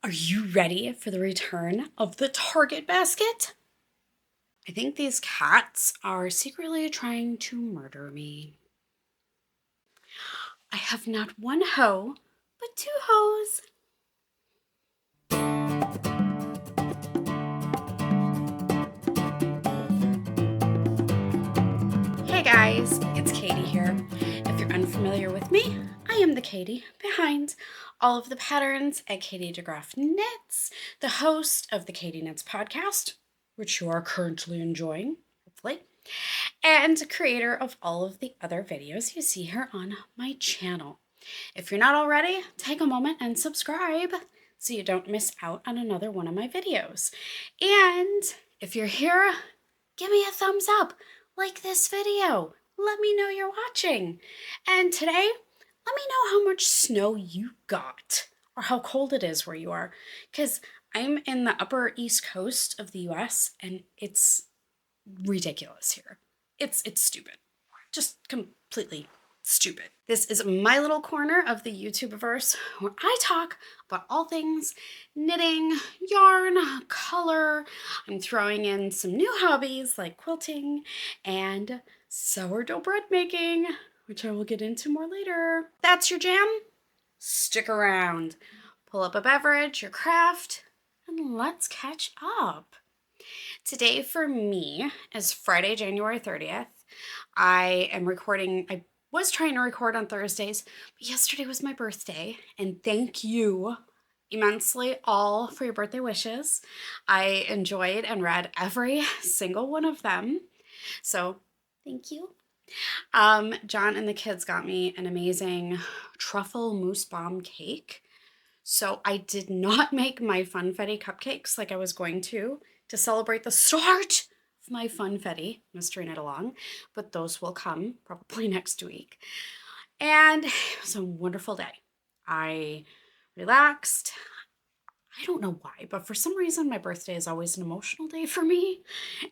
Are you ready for the return of the Target basket? I think these cats are secretly trying to murder me. I have not one hoe, but two hoes. Hey guys, it's Katie here. If you're unfamiliar with me, I am the Katie behind all of the patterns at Katie DeGraff Knits, the host of the Katie Knits podcast, which you are currently enjoying, hopefully, and creator of all of the other videos you see here on my channel. If you're not already, take a moment and subscribe so you don't miss out on another one of my videos. And if you're here, give me a thumbs up, like this video. Let me know you're watching. And today, let me know how much snow you got or how cold it is where you are. Because I'm in the upper East Coast of the US and it's ridiculous here. It's stupid. Just completely stupid. This is my little corner of the YouTubeverse where I talk about all things knitting, yarn, color. I'm throwing in some new hobbies like quilting and sourdough bread making, which I will get into more later. That's your jam? Stick around. Pull up a beverage, your craft, and let's catch up. Today for me is Friday, January 30th. I was trying to record on Thursdays, but yesterday was my birthday, and thank you immensely all for your birthday wishes. I enjoyed and read every single one of them, so thank you. John and the kids got me an amazing truffle mousse bomb cake. So I did not make my Funfetti cupcakes like I was going to celebrate the start of my Funfetti Mystery Knit Along, but those will come probably next week. And it was a wonderful day. I relaxed. I don't know why, but for some reason my birthday is always an emotional day for me.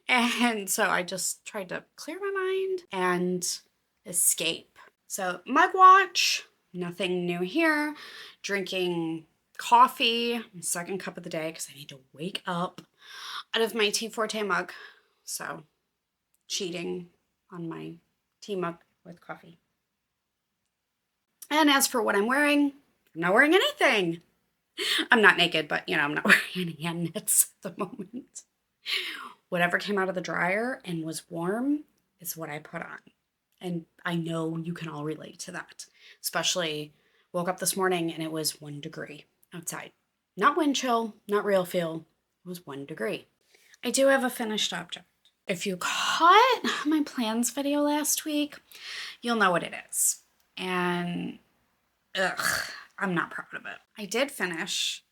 And so I just tried to clear my mind and escape. So mugwatch, nothing new here. Drinking coffee, second cup of the day because I need to wake up out of my Tea Forte mug. So cheating on my tea mug with coffee. And as for what I'm wearing, I'm not wearing anything. I'm not naked, but I'm not wearing any hand knits at the moment. Whatever came out of the dryer and was warm is what I put on. And I know you can all relate to that. Especially woke up this morning and it was 1 degree outside. Not wind chill, not real feel. It was 1 degree. I do have a finished object. If you caught my plans video last week, you'll know what it is. And I'm not proud of it. I did finish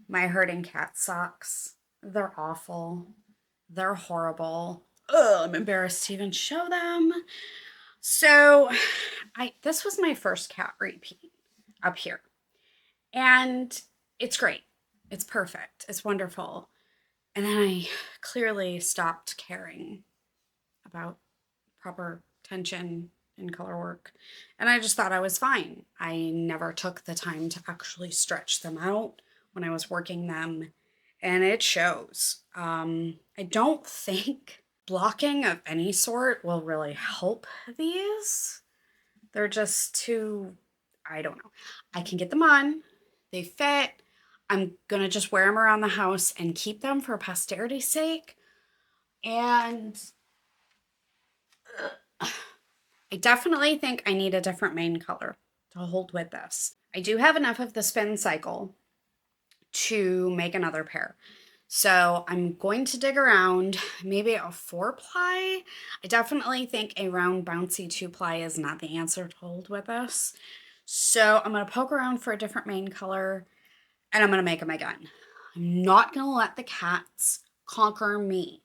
my herding cat socks. They're awful. They're horrible. I'm embarrassed to even show them. So this was my first cat repeat up here. And it's great. It's perfect. It's wonderful. And then I clearly stopped caring about proper tension and color work. And I just thought I was fine. I never took the time to actually stretch them out when I was working them. And it shows. I don't think blocking of any sort will really help these. They're just too, I don't know. I can get them on. They fit. I'm going to just wear them around the house and keep them for posterity's sake. And I definitely think I need a different main color to hold with this. I do have enough of the spin cycle to make another pair. So I'm going to dig around, maybe a 4-ply. I definitely think a round bouncy 2-ply is not the answer to hold with this. So I'm going to poke around for a different main color and I'm going to make them again. I'm not going to let the cats conquer me.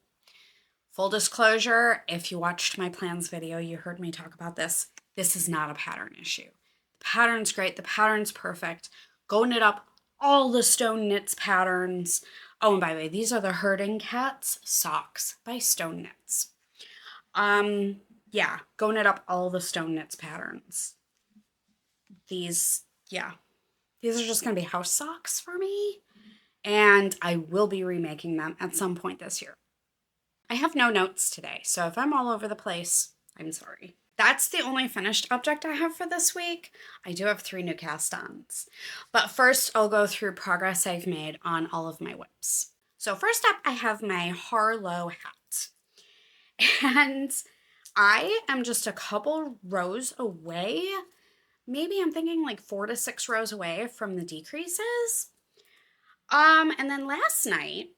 Full disclosure, if you watched my plans video, you heard me talk about this. This is not a pattern issue. The pattern's great. The pattern's perfect. Go knit up all the Stone Knits patterns. Oh, and by the way, these are the Herding Cats socks by Stone Knits. Yeah, go knit up all the Stone Knits patterns. These, yeah, These are just going to be house socks for me, and I will be remaking them at some point this year. I have no notes today, so if I'm all over the place, I'm sorry. That's the only finished object I have for this week. I do have 3 new cast-ons. But first, I'll go through progress I've made on all of my WIPs. So first up, I have my Harlow Hat. And I am just a couple rows away. Maybe I'm thinking like 4 to 6 rows away from the decreases. And then last night,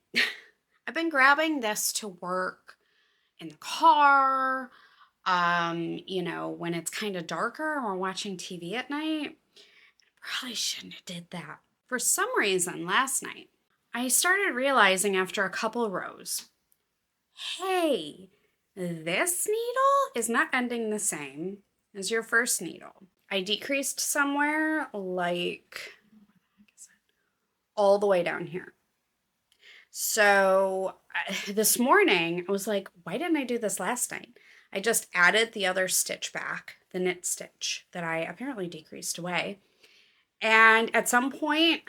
I've been grabbing this to work in the car, you know, when it's kind of darker or watching TV at night. Probably shouldn't have did that. For some reason last night, I started realizing after a couple rows, hey, this needle is not ending the same as your first needle. I decreased somewhere like all the way down here. So this morning I was like, why didn't I do this last night? I just added the other stitch back, the knit stitch that I apparently decreased away. And at some point,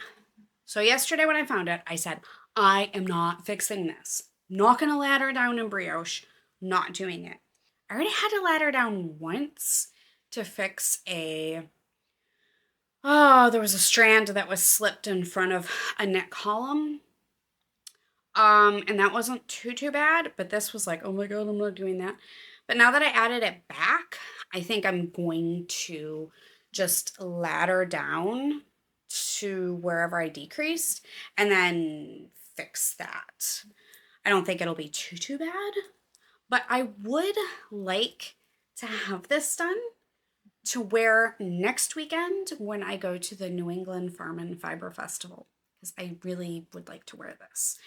so yesterday when I found it, I said, I am not fixing this. Not going to ladder down in brioche, not doing it. I already had to ladder down once to fix there was a strand that was slipped in front of a knit column. And that wasn't too bad, but this was like, oh my God, I'm not doing that. But now that I added it back, I think I'm going to just ladder down to wherever I decreased and then fix that. I don't think it'll be too bad, but I would like to have this done to wear next weekend when I go to the New England Farm and Fiber Festival, because I really would like to wear this.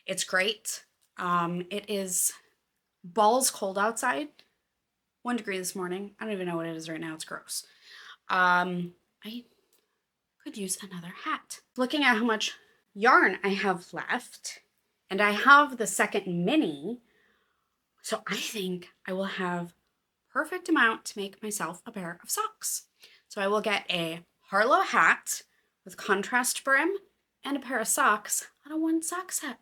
It's great. It is balls cold outside. 1 degree this morning. I don't even know what it is right now. It's gross. I could use another hat. Looking at how much yarn I have left, and I have the second mini, so I think I will have perfect amount to make myself a pair of socks. So I will get a Harlow hat with contrast brim and a pair of socks out of 1 sock set.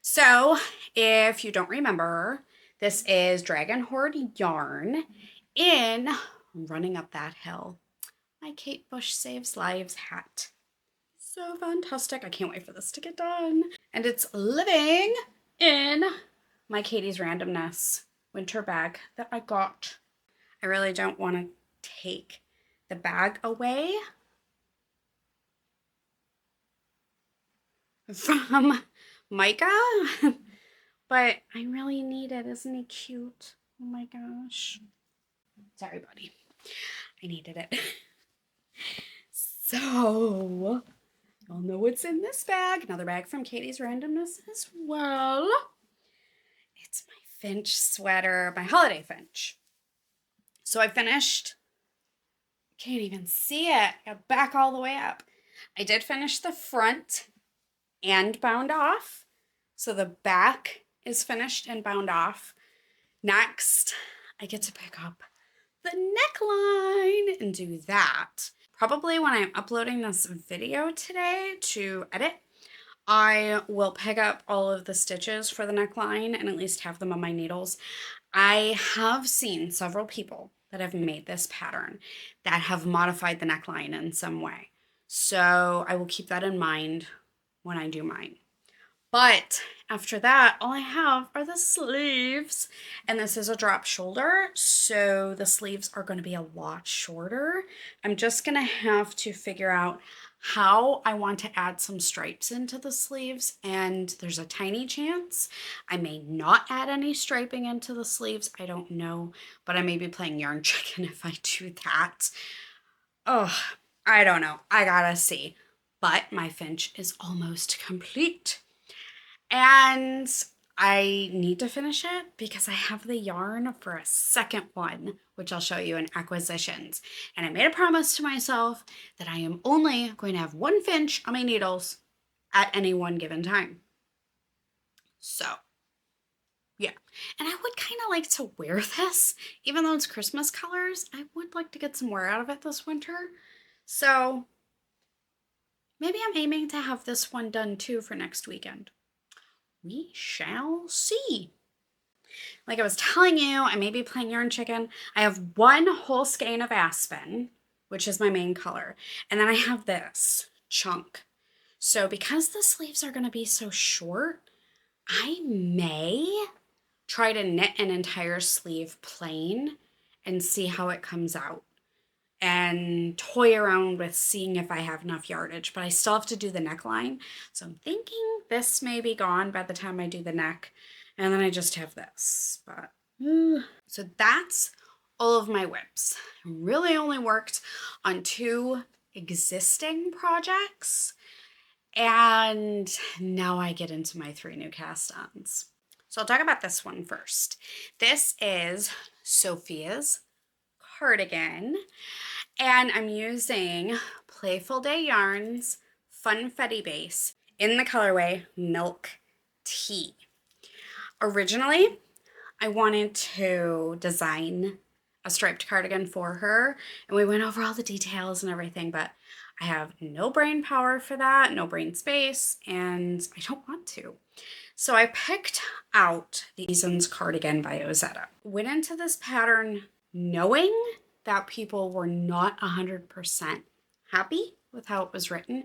So if you don't remember, this is Dragon Horde yarn in Running Up That Hill, my Kate Bush Saves Lives hat. So fantastic. I can't wait for this to get done. And it's living in my Katie's Randomness winter bag that I got. I really don't want to take the bag away from Micah, but I really need it. Isn't he cute? Oh my gosh. Sorry, buddy. I needed it. So, y'all know what's in this bag. Another bag from Katie's Randomness as well. It's my Finch sweater, my holiday Finch. So I finished, can't even see it. I got back all the way up. I did finish the front and bound off. So the back is finished and bound off. Next, I get to pick up the neckline and do that. Probably when I'm uploading this video today to edit, I will pick up all of the stitches for the neckline and at least have them on my needles. I have seen several people that have made this pattern that have modified the neckline in some way. So I will keep that in mind when I do mine. But after that, all I have are the sleeves, and this is a drop shoulder, so the sleeves are going to be a lot shorter. I'm just going to have to figure out how I want to add some stripes into the sleeves, and there's a tiny chance I may not add any striping into the sleeves. I don't know, but I may be playing yarn chicken if I do that. Oh, I don't know. I gotta see. But my Finch is almost complete. And I need to finish it because I have the yarn for a second one, which I'll show you in acquisitions. And I made a promise to myself that I am only going to have 1 Finch on my needles at any one given time. So, yeah. And I would kind of like to wear this, even though it's Christmas colors. I would like to get some wear out of it this winter. So, maybe I'm aiming to have this one done too for next weekend. We shall see. Like I was telling you, I may be playing Yarn Chicken. I have one whole skein of Aspen, which is my main color. And then I have this chunk. So because the sleeves are going to be so short, I may try to knit an entire sleeve plain and see how it comes out. And toy around with seeing if I have enough yardage, but I still have to do the neckline. So I'm thinking this may be gone by the time I do the neck. And then I just have this, but so that's all of my WIPs. I really only worked on 2 existing projects, and now I get into my 3 new cast-ons. So I'll talk about this one first. This is Sophia's cardigan, and I'm using Playful Day Yarn's Funfetti base in the colorway Milk Tea. Originally, I wanted to design a striped cardigan for her, and we went over all the details and everything, but I have no brain power for that, no brain space, and I don't want to. So I picked out the Seasons Cardigan by Ozetta. Went into this pattern knowing that people were not 100% happy with how it was written.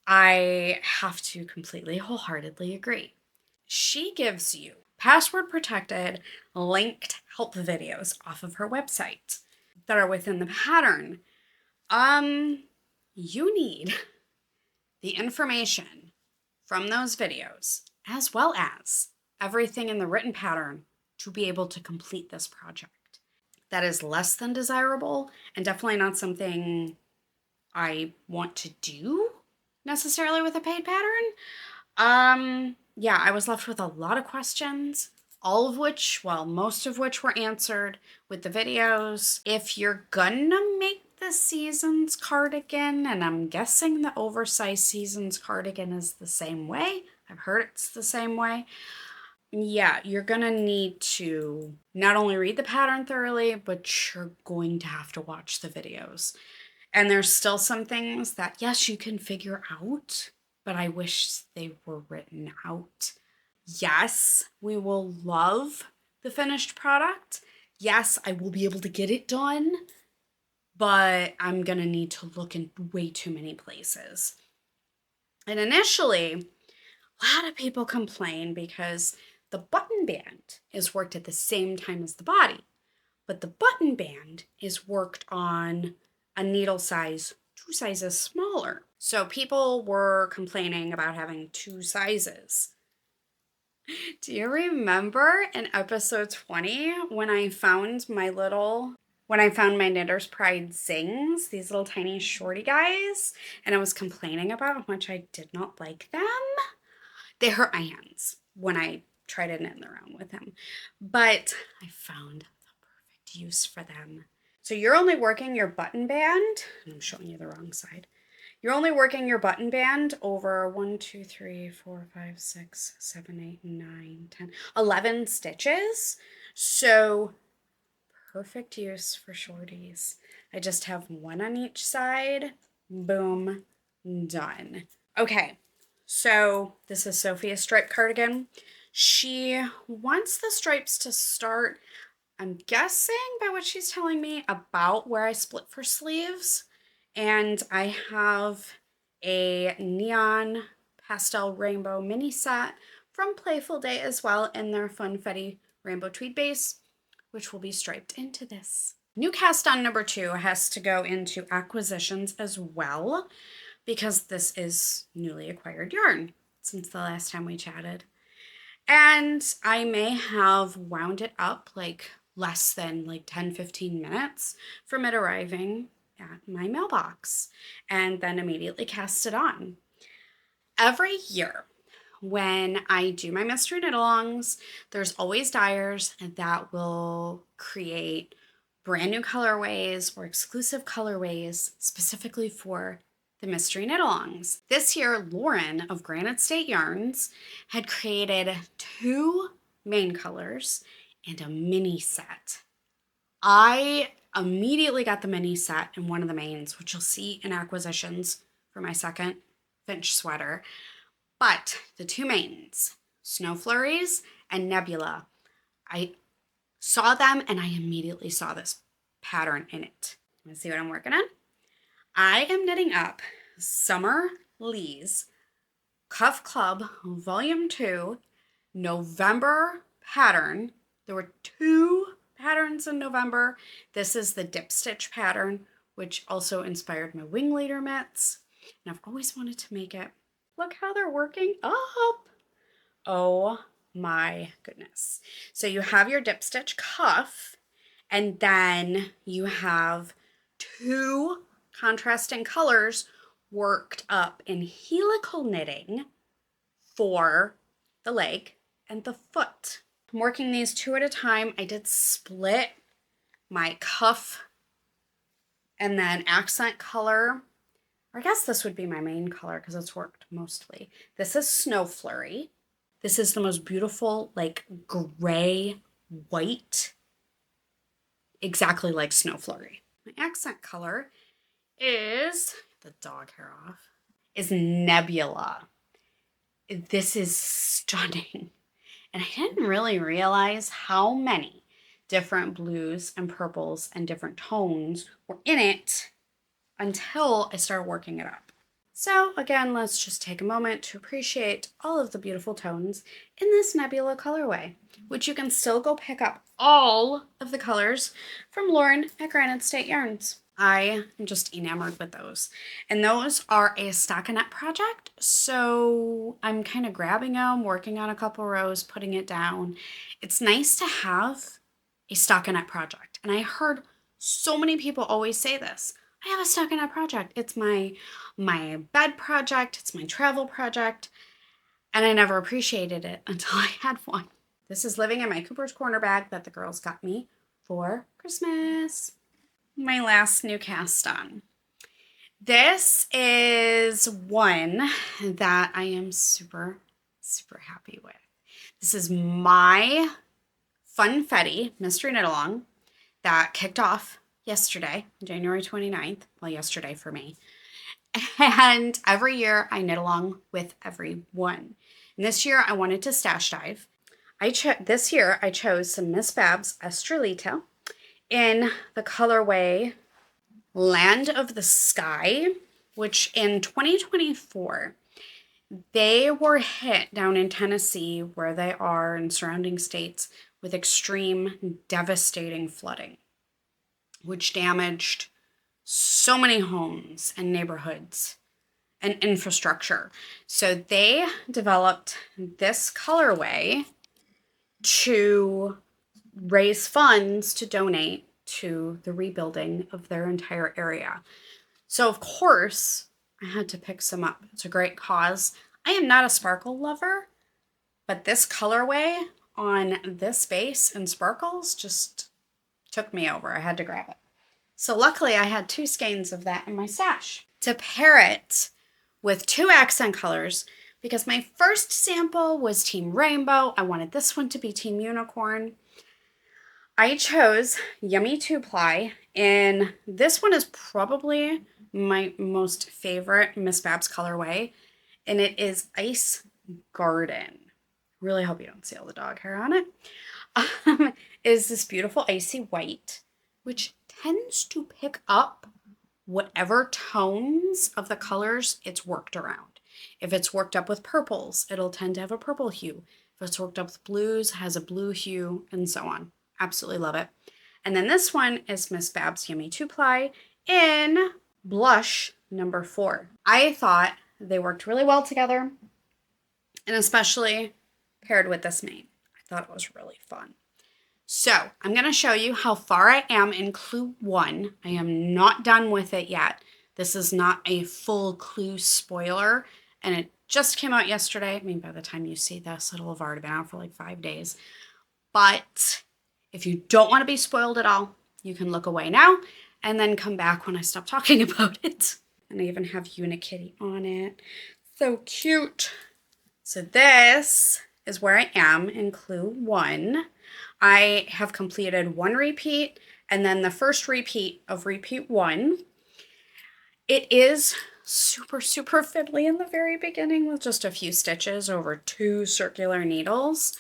I have to completely wholeheartedly agree. She gives you password protected linked help videos off of her website that are within the pattern. You need the information from those videos as well as everything in the written pattern to be able to complete this project. That is less than desirable and definitely not something I want to do necessarily with a paid pattern. Yeah, I was left with a lot of questions, all of which, well, most of which were answered with the videos. If you're gonna make the Seasons cardigan, and I'm guessing the oversized Seasons cardigan is the same way, I've heard it's the same way, yeah, you're gonna need to not only read the pattern thoroughly, but you're going to have to watch the videos. And there's still some things that, yes, you can figure out, but I wish they were written out. Yes, we will love the finished product. Yes, I will be able to get it done, but I'm gonna need to look in way too many places. And initially, a lot of people complain because the button band is worked at the same time as the body, but the button band is worked on a needle size 2 sizes smaller. So people were complaining about having 2 sizes. Do you remember in episode 20 when I found my Knitter's Pride Zings, these little tiny shorty guys, and I was complaining about how much I did not like them? They hurt my hands when I tried to knit around with them, but I found the perfect use for them. So you're only working your button band, and I'm showing you the wrong side. You're only working your button band over 1, 2, 3, 4, 5, 6, 7, 8, 9, 10, 11 stitches. So perfect use for shorties. I just have 1 on each side. Boom, done. Okay, so this is Sophia's striped cardigan. She wants the stripes to start, I'm guessing by what she's telling me, about where I split for sleeves. And I have a neon pastel rainbow mini set from Playful Day as well in their Funfetti rainbow tweed base, which will be striped into this. New cast on number 2 has to go into acquisitions as well, because this is newly acquired yarn since the last time we chatted. And I may have wound it up like less than like 10-15 minutes from it arriving at my mailbox and then immediately cast it on. Every year when I do my mystery knit-alongs, there's always dyers that will create brand new colorways or exclusive colorways specifically for the mystery knit-alongs. This year, Lauren of Granite State Yarns had created 2 main colors and a mini set. I immediately got the mini set in one of the mains, which you'll see in acquisitions for my second Finch sweater. But the two mains, Snow Flurries and Nebula, I saw them and I immediately saw this pattern in it. Let's see what I'm working on. I am knitting up Summer Lee's Cuff Club Volume 2 November pattern. There were 2 patterns in November. This is the dip stitch pattern, which also inspired my wing leader mitts. And I've always wanted to make it. Look how they're working up. Oh my goodness. So you have your dip stitch cuff, and then you have 2 contrasting colors worked up in helical knitting for the leg and the foot. I'm working these 2 at a time. I did split my cuff and then accent color. Or I guess this would be my main color because it's worked mostly. This is Snow Flurry. This is the most beautiful, like gray, white, exactly like Snow Flurry. My accent color is, the dog hair off, is Nebula. This is stunning. And I didn't really realize how many different blues and purples and different tones were in it until I started working it up. So again, let's just take a moment to appreciate all of the beautiful tones in this Nebula colorway, which you can still go pick up all of the colors from Lauren at Granite State Yarns. I am just enamored with those. And those are a stockinette project. So I'm kind of grabbing them, working on a couple rows, putting it down. It's nice to have a stockinette project. And I heard so many people always say this. I have a stockinette project. It's my bed project. It's my travel project. And I never appreciated it until I had one. This is living in my Cooper's Corner bag that the girls got me for Christmas. My last new cast on. This is one that I am super, super happy with. This is my Funfetti Mystery Knit Along that kicked off yesterday, January 29th. Well, yesterday for me. And every year I knit along with everyone. And this year I wanted to stash dive. This year I chose some Miss Babs Estrelita in the colorway Land of the Sky, which in 2024, they were hit down in Tennessee, where they are in surrounding states, with extreme, devastating flooding, which damaged so many homes and neighborhoods and infrastructure. So they developed this colorway to raise funds to donate to the rebuilding of their entire area. So of course, I had to pick some up. It's a great cause. I am not a sparkle lover, but this colorway on this base and sparkles just took me over. I had to grab it. So luckily I had 2 skeins of that in my stash to pair it with 2 accent colors, because my first sample was Team Rainbow. I wanted this one to be Team Unicorn. I chose Yummy 2-ply, and this one is probably my most favorite Miss Babs colorway, and it is Ice Garden. Really hope you don't see all the dog hair on it. Is this beautiful icy white, which tends to pick up whatever tones of the colors it's worked around. If it's worked up with purples, it'll tend to have a purple hue. If it's worked up with blues, it has a blue hue, and so on. Absolutely love it. And then this one is Miss Babs Yummy 2-ply in Blush number 4. I thought they worked really well together, and especially paired with this mane. I thought it was really fun. So I'm going to show you how far I am in clue 1. I am not done with it yet. This is not a full clue spoiler, and it just came out yesterday. I mean, by the time you see this, it'll have already been out for like 5 days. But if you don't want to be spoiled at all, you can look away now and then come back when I stop talking about it. And I even have Unikitty on it. So cute. So this is where I am in clue 1. I have completed 1 repeat and then the first repeat of repeat 1. It is super, super fiddly in the very beginning with just a few stitches over 2 circular needles,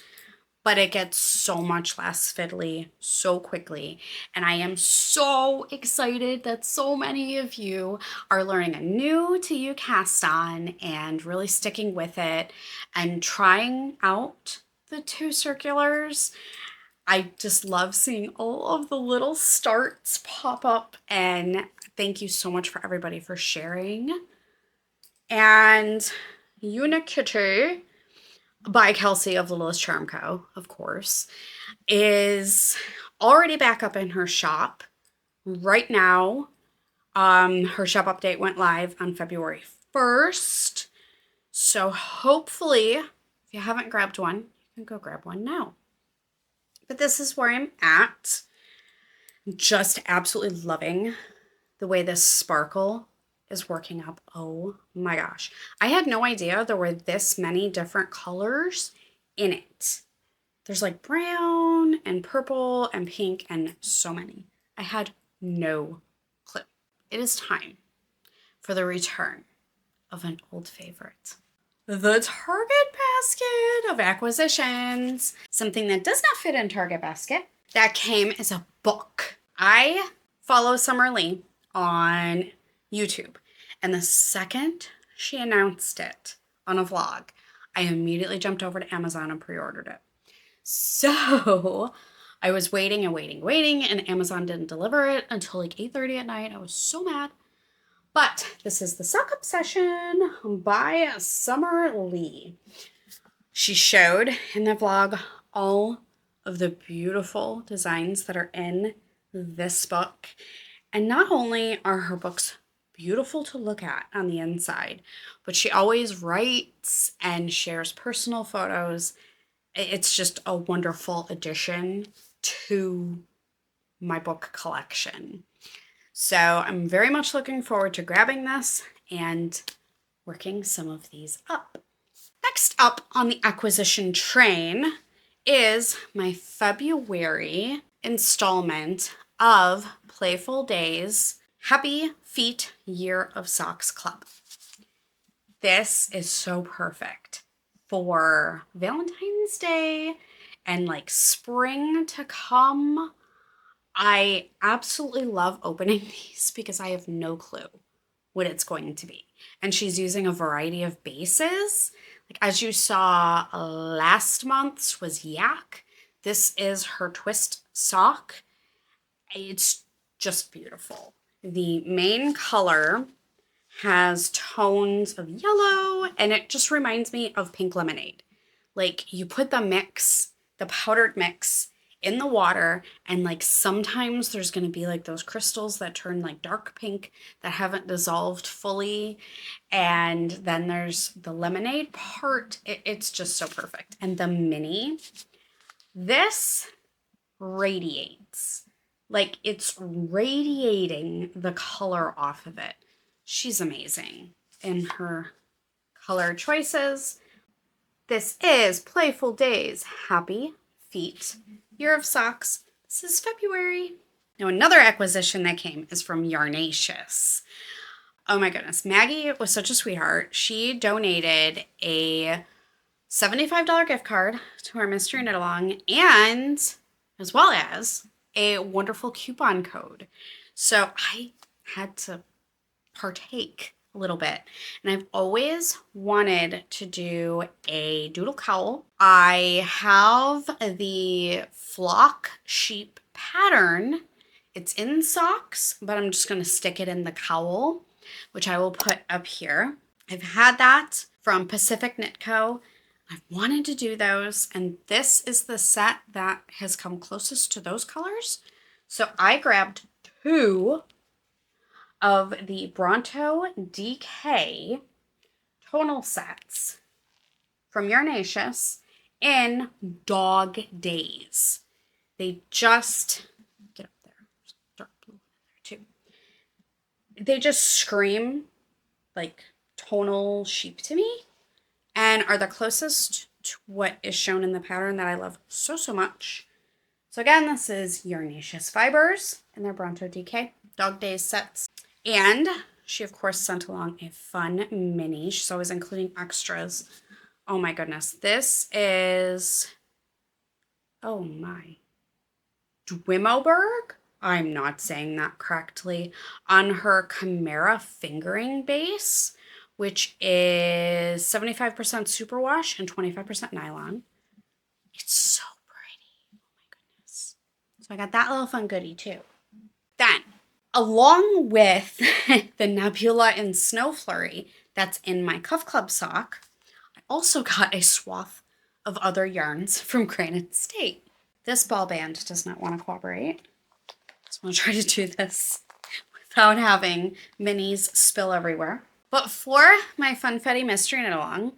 but it gets so much less fiddly so quickly. And I am so excited that so many of you are learning a new to you cast on and really sticking with it and trying out the 2 circulars. I just love seeing all of the little starts pop up, and thank you so much for everybody for sharing. And Unikitty by Kelsey of Littlest Charm Co., of course, is already back up in her shop right now. Her shop update went live on February 1st. So hopefully, if you haven't grabbed one, you can go grab one now. But this is where I'm at. Just absolutely loving the way this sparkle is working up. Oh my gosh. I had no idea there were this many different colors in it. There's like brown and purple and pink and so many. I had no clue. It is time for the return of an old favorite. The Target basket of acquisitions. Something that does not fit in Target basket. That came as a book. I follow Summer Lee on YouTube, and the second she announced it on a vlog, I immediately jumped over to Amazon and pre-ordered it. So I was waiting, and Amazon didn't deliver it until like 8:30 at night. I was so mad. But this is the Sock Obsession by Summer Lee. She showed in the vlog all of the beautiful designs that are in this book. And not only are her books beautiful to look at on the inside, but she always writes and shares personal photos. It's just a wonderful addition to my book collection. So I'm very much looking forward to grabbing this and working some of these up. Next up on the acquisition train is my February installment of Playful Days Happy Feet Year of Socks Club. This is so perfect for Valentine's Day and like spring to come. I absolutely love opening these because I have no clue what it's going to be. And she's using a variety of bases. Like as you saw last month's was Yak. This is her twist sock. It's just beautiful. The main color has tones of yellow, and it just reminds me of pink lemonade. Like you put the mix, the powdered mix, in the water, and like sometimes there's going to be like those crystals that turn like dark pink that haven't dissolved fully, and then there's the lemonade part. It's just so perfect. And the mini, this radiates, like it's radiating the color off of it. She's amazing in her color choices. This is Playful Days Happy Feet Year of Socks. This is February. Now another acquisition that came is from Yarnaceous. Oh my goodness, Maggie was such a sweetheart. She donated a $75 gift card to our Mystery Knit Along, and as well as a wonderful coupon code. So I had to partake a little bit. And I've always wanted to do a doodle cowl. I have the flock sheep pattern. It's in socks, but I'm just going to stick it in the cowl, which I will put up here. I've had that from Pacific Knit Co. I've wanted to do those, and this is the set that has come closest to those colors. So I grabbed 2 of the Bronto DK tonal sets from Yarnaceous in Dog Days. They just, get up there, dark blue there too. They just scream like tonal sheep to me and are the closest to what is shown in the pattern that I love so, so much. So again, this is Yarnaceous Fibers in their Bronto DK Dog Days sets. And she of course sent along a fun mini. She's always including extras. Oh my goodness. This is, oh my, Dwimoberg? I'm not saying that correctly. On her Chimera fingering base, which is 75% superwash and 25% nylon. It's so pretty. Oh my goodness. So I got that little fun goodie too. Then, along with the Nebula and Snow Flurry that's in my Cuff Club sock, I also got a swath of other yarns from Granite State. This ball band does not want to cooperate. So I'm going to try to do this without having minis spill everywhere. But for my Funfetti Mystery Knit Along,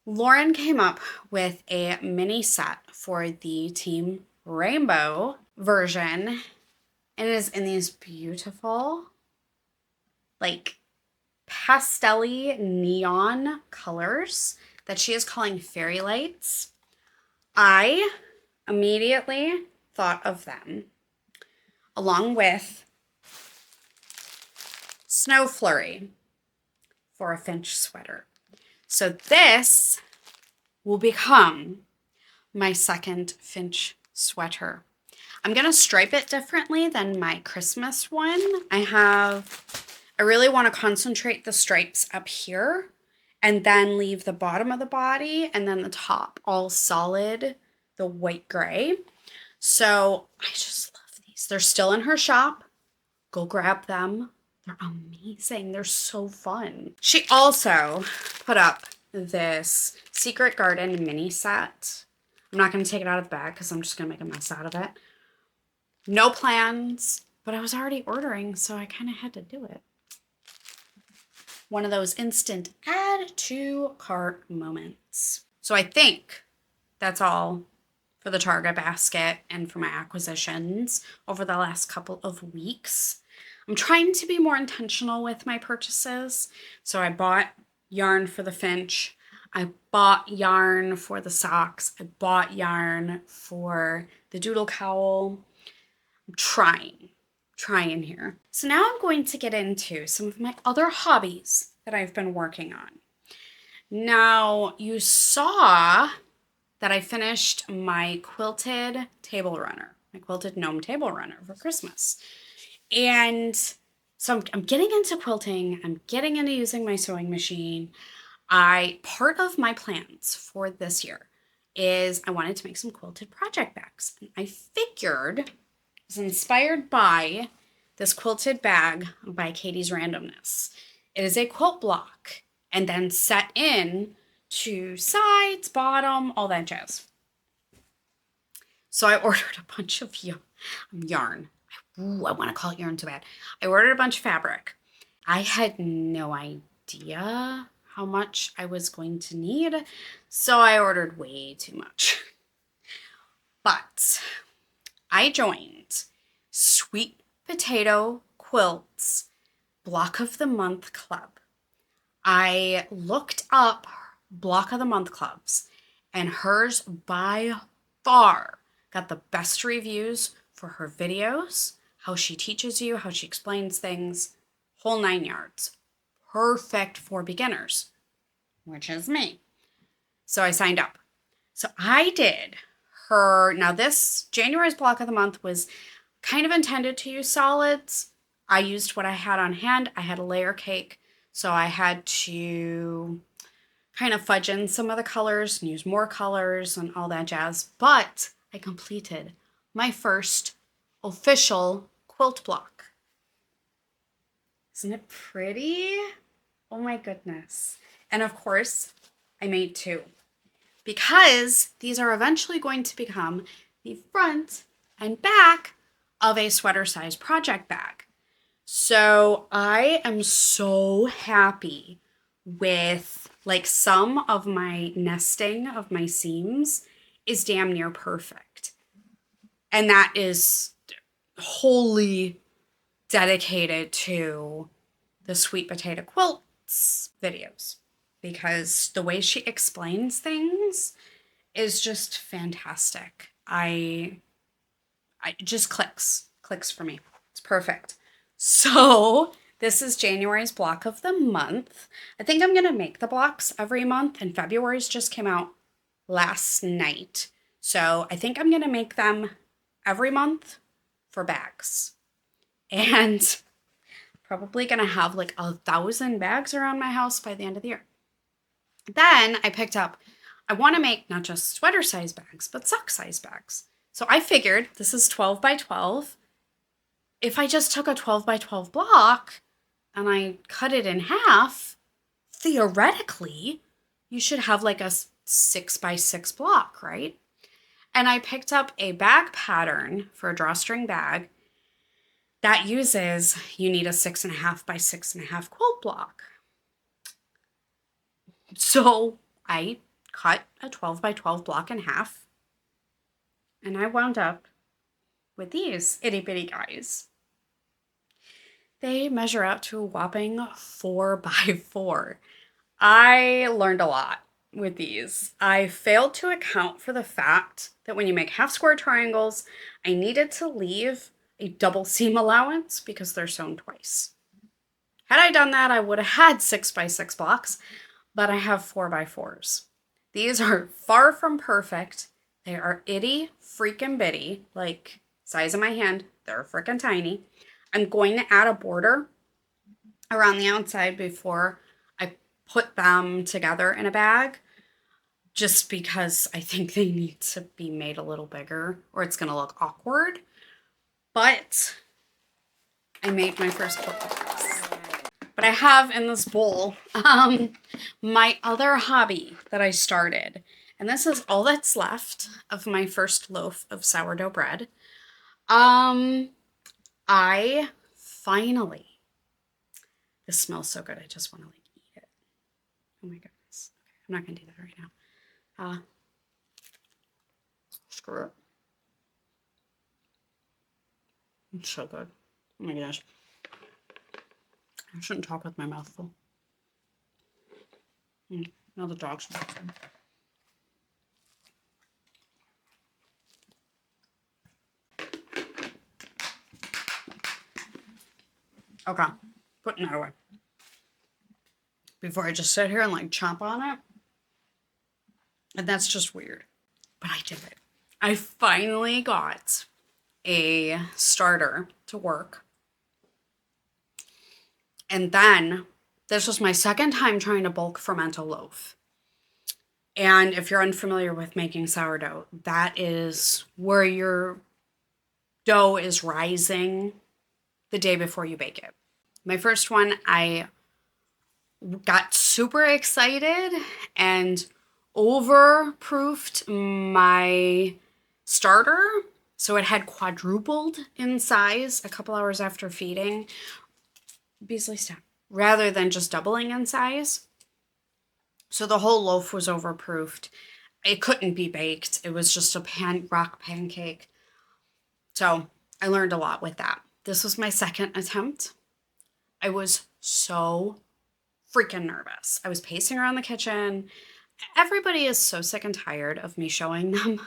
Lauren came up with a mini set for the Team Rainbow version. And it is in these beautiful, like, pastel-y neon colors that she is calling Fairy Lights. I immediately thought of them, along with Snow Flurry for a Finch Sweater. So this will become my second Finch Sweater. I'm going to stripe it differently than my Christmas one. I really want to concentrate the stripes up here and then leave the bottom of the body and then the top all solid, the white gray. So I just love these. They're still in her shop. Go grab them. They're amazing. They're so fun. She also put up this Secret Garden mini set. I'm not going to take it out of the bag because I'm just going to make a mess out of it. No plans, but I was already ordering, so I kind of had to do it. One of those instant add to cart moments. So I think that's all for the Target basket and for my acquisitions over the last couple of weeks. I'm trying to be more intentional with my purchases. So I bought yarn for the Finch. I bought yarn for the socks. I bought yarn for the doodle cowl. I'm trying here. So now I'm going to get into some of my other hobbies that I've been working on. Now, you saw that I finished my quilted table runner, my quilted gnome table runner for Christmas. And so I'm getting into quilting. I'm getting into using my sewing machine. Part of my plans for this year is I wanted to make some quilted project bags. And I figured, was inspired by this quilted bag by Katie's Randomness. It is a quilt block and then set in to sides, bottom, all that jazz. So I ordered a bunch of yarn. Ooh, I want to call it yarn so bad. I ordered a bunch of fabric. I had no idea how much I was going to need, so I ordered way too much. But I joined Sweet Potato Quilts Block of the Month Club. I looked up Block of the Month clubs, and hers by far got the best reviews for her videos, how she teaches you, how she explains things, whole 9 yards. Perfect for beginners, which is me. So I signed up. So I did her, now this January's Block of the Month was kind of intended to use solids. I used what I had on hand. I had a layer cake, so I had to kind of fudge in some of the colors and use more colors and all that jazz. But I completed my first official quilt block. Isn't it pretty? Oh my goodness. And of course, I made 2 because these are eventually going to become the front and back of a sweater size project bag. So I am so happy with, like, some of my nesting of my seams is damn near perfect. And that is wholly dedicated to the Sweet Potato Quilts videos, because the way she explains things is just fantastic. It just clicks for me. It's perfect. So This is January's block of the month. I think I'm going to make the blocks every month, and February's just came out last night. So I think I'm going to make them every month for bags. And probably going to have like 1,000 bags around my house by the end of the year. Then I picked up, I want to make not just sweater size bags, but sock size bags. So I figured this is 12 by 12. If I just took a 12 by 12 block and I cut it in half, theoretically, you should have like a 6 by 6 block, right? And I picked up a bag pattern for a drawstring bag that uses, you need a 6.5 by 6.5 quilt block. So I cut a 12 by 12 block in half, and I wound up with these itty bitty guys. They measure out to a whopping 4 by 4. I learned a lot with these. I failed to account for the fact that when you make half square triangles, I needed to leave a double seam allowance because they're sewn twice. Had I done that, I would have had 6 by 6 blocks, but I have 4 by 4s. These are far from perfect. They are itty freaking bitty, like size of my hand. They're freaking tiny. I'm going to add a border around the outside before I put them together in a bag, just because I think they need to be made a little bigger or it's going to look awkward. But I made my first quilt box. But I have in this bowl my other hobby that I started. And this is all that's left of my first loaf of sourdough bread. I finally, this smells so good, I just want to like eat it. Oh my goodness. Okay, I'm not gonna do that right now. Screw it. It's so good. Oh my gosh. I shouldn't talk with my mouth full. Now the dog's barking. Okay, putting that away. Before I just sit here and like chomp on it. And that's just weird. But I did it. I finally got a starter to work. And then this was my second time trying to bulk ferment a loaf. And if you're unfamiliar with making sourdough, that is where your dough is rising the day before you bake it. My first one, I got super excited and overproofed my starter. So it had quadrupled in size a couple hours after feeding. Beasley stem, rather than just doubling in size. So the whole loaf was overproofed. It couldn't be baked. It was just a rock pancake. So I learned a lot with that. This was my second attempt. I was so freaking nervous. I was pacing around the kitchen. Everybody is so sick and tired of me showing them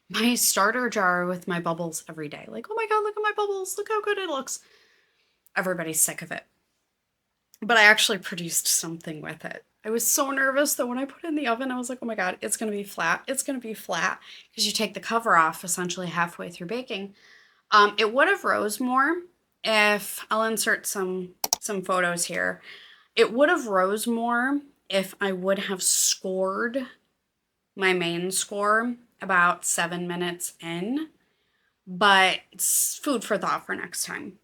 my starter jar with my bubbles every day. Like, oh my God, look at my bubbles. Look how good it looks. Everybody's sick of it. But I actually produced something with it. I was so nervous that when I put it in the oven, I was like, oh my God, it's going to be flat. It's going to be flat. Because you take the cover off essentially halfway through baking. It would have rose more if, I'll insert some photos here. It would have rose more if I would have scored my main score about 7 minutes in. But it's food for thought for next time.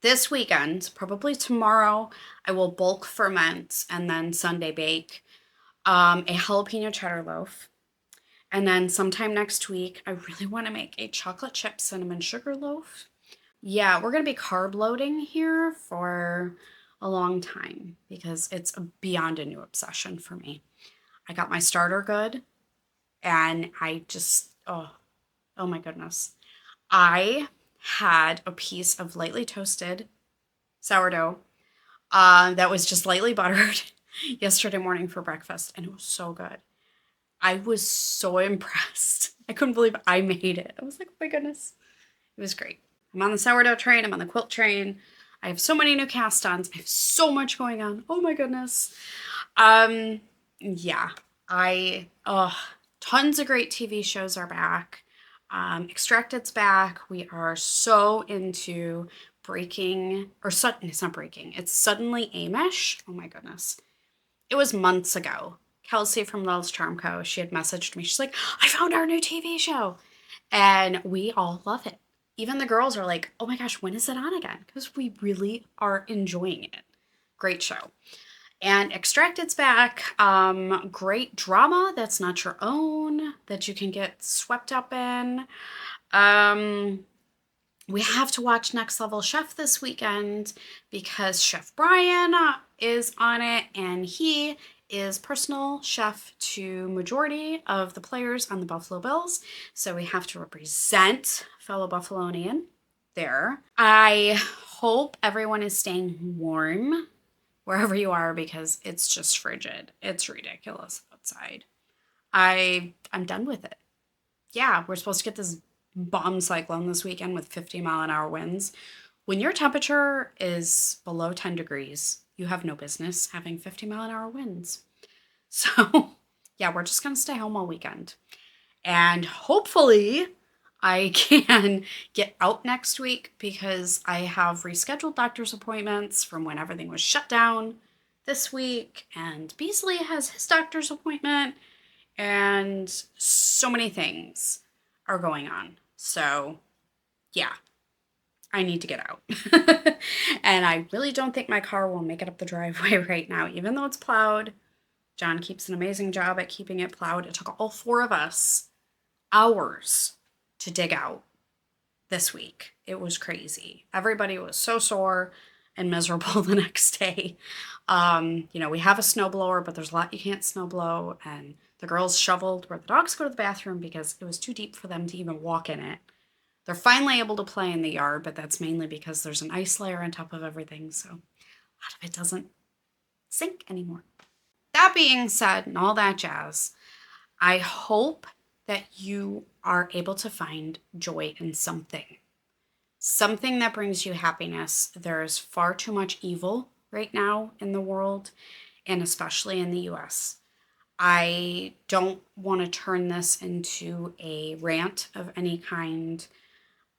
This weekend, probably tomorrow, I will bulk ferment and then Sunday bake a jalapeno cheddar loaf. And then sometime next week, I really want to make a chocolate chip cinnamon sugar loaf. Yeah, we're going to be carb loading here for a long time because it's beyond a new obsession for me. I got my starter good and I just, oh my goodness. I had a piece of lightly toasted sourdough that was just lightly buttered yesterday morning for breakfast, and it was so good. I was so impressed. I couldn't believe I made it. I was like, oh my goodness. It was great. I'm on the sourdough train. I'm on the quilt train. I have so many new cast-ons. I have so much going on. Oh my goodness. Yeah, tons of great TV shows are back. Extracted's back. We are so into it's not breaking. It's Suddenly Amish. Oh my goodness. It was months ago. Kelsey from Littlest Charm Co. She had messaged me. She's like, I found our new TV show. And we all love it. Even the girls are like, oh my gosh, when is it on again? Because we really are enjoying it. Great show. And Extracted's back. Great drama that's not your own, that you can get swept up in. We have to watch Next Level Chef this weekend because Chef Brian is on it, and he is personal chef to majority of the players on the Buffalo Bills. So we have to represent fellow Buffalonian there. I hope everyone is staying warm wherever you are because it's just frigid. It's ridiculous outside. I'm done with it. Yeah, we're supposed to get this bomb cyclone this weekend with 50-mile-an-hour winds. When your temperature is below 10 degrees, you have no business having 50-mile-an-hour winds. So, yeah, we're just going to stay home all weekend. And hopefully I can get out next week because I have rescheduled doctor's appointments from when everything was shut down this week. And Beasley has his doctor's appointment. And so many things are going on. So, yeah, I need to get out. And I really don't think my car will make it up the driveway right now, even though it's plowed. John keeps an amazing job at keeping it plowed. It took all 4 of us hours to dig out this week. It was crazy. Everybody was so sore and miserable the next day. We have a snowblower, but there's a lot you can't snowblow. And the girls shoveled where the dogs go to the bathroom because it was too deep for them to even walk in it. They're finally able to play in the yard, but that's mainly because there's an ice layer on top of everything. So a lot of it doesn't sink anymore. That being said, and all that jazz, I hope that you are able to find joy in something that brings you happiness. There's far too much evil right now in the world, and especially in the US. I don't want to turn this into a rant of any kind.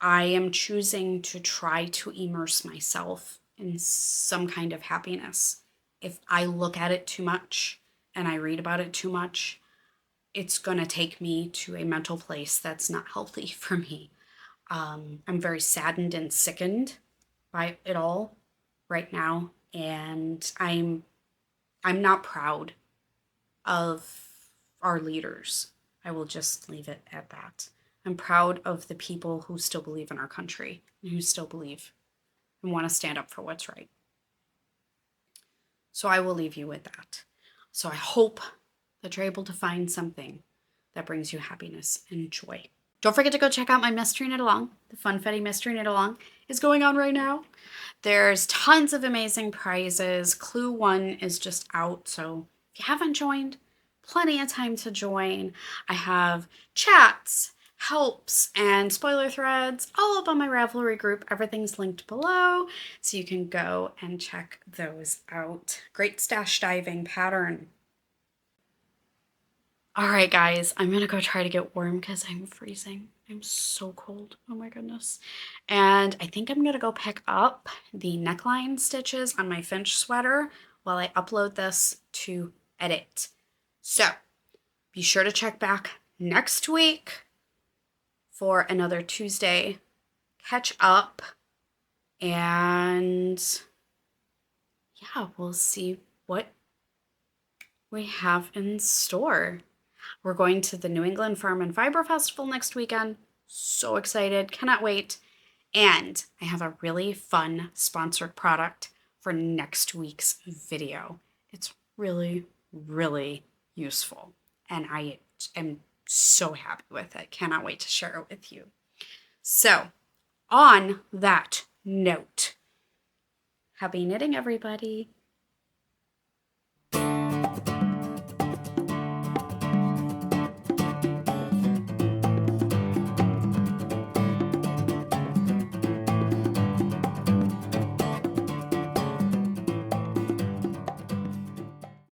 I am choosing to try to immerse myself in some kind of happiness. If I look at it too much and I read about it too much, it's going to take me to a mental place that's not healthy for me. I'm very saddened and sickened by it all right now, and I'm not proud of our leaders. I will just leave it at that. I'm proud of the people who still believe in our country and who still believe and want to stand up for what's right. So I will leave you with that. So I hope that you're able to find something that brings you happiness and joy. Don't forget to go check out my Mystery Knit Along. The Funfetti Mystery Knit Along is going on right now. There's tons of amazing prizes. Clue 1 is just out, so if you haven't joined, plenty of time to join. I have chats, helps, and spoiler threads all up on my Ravelry group. Everything's linked below, so you can go and check those out. Great stash diving pattern. All right, guys, I'm going to go try to get warm because I'm freezing. I'm so cold. Oh my goodness. And I think I'm going to go pick up the neckline stitches on my Finch sweater while I upload this to edit. So be sure to check back next week for another Tuesday catch up. And yeah, we'll see what we have in store. We're going to the New England Farm and Fiber Festival next weekend. So excited. Cannot wait. And I have a really fun sponsored product for next week's video. It's really, really useful. And I am so happy with it. Cannot wait to share it with you. So, on that note, happy knitting, everybody.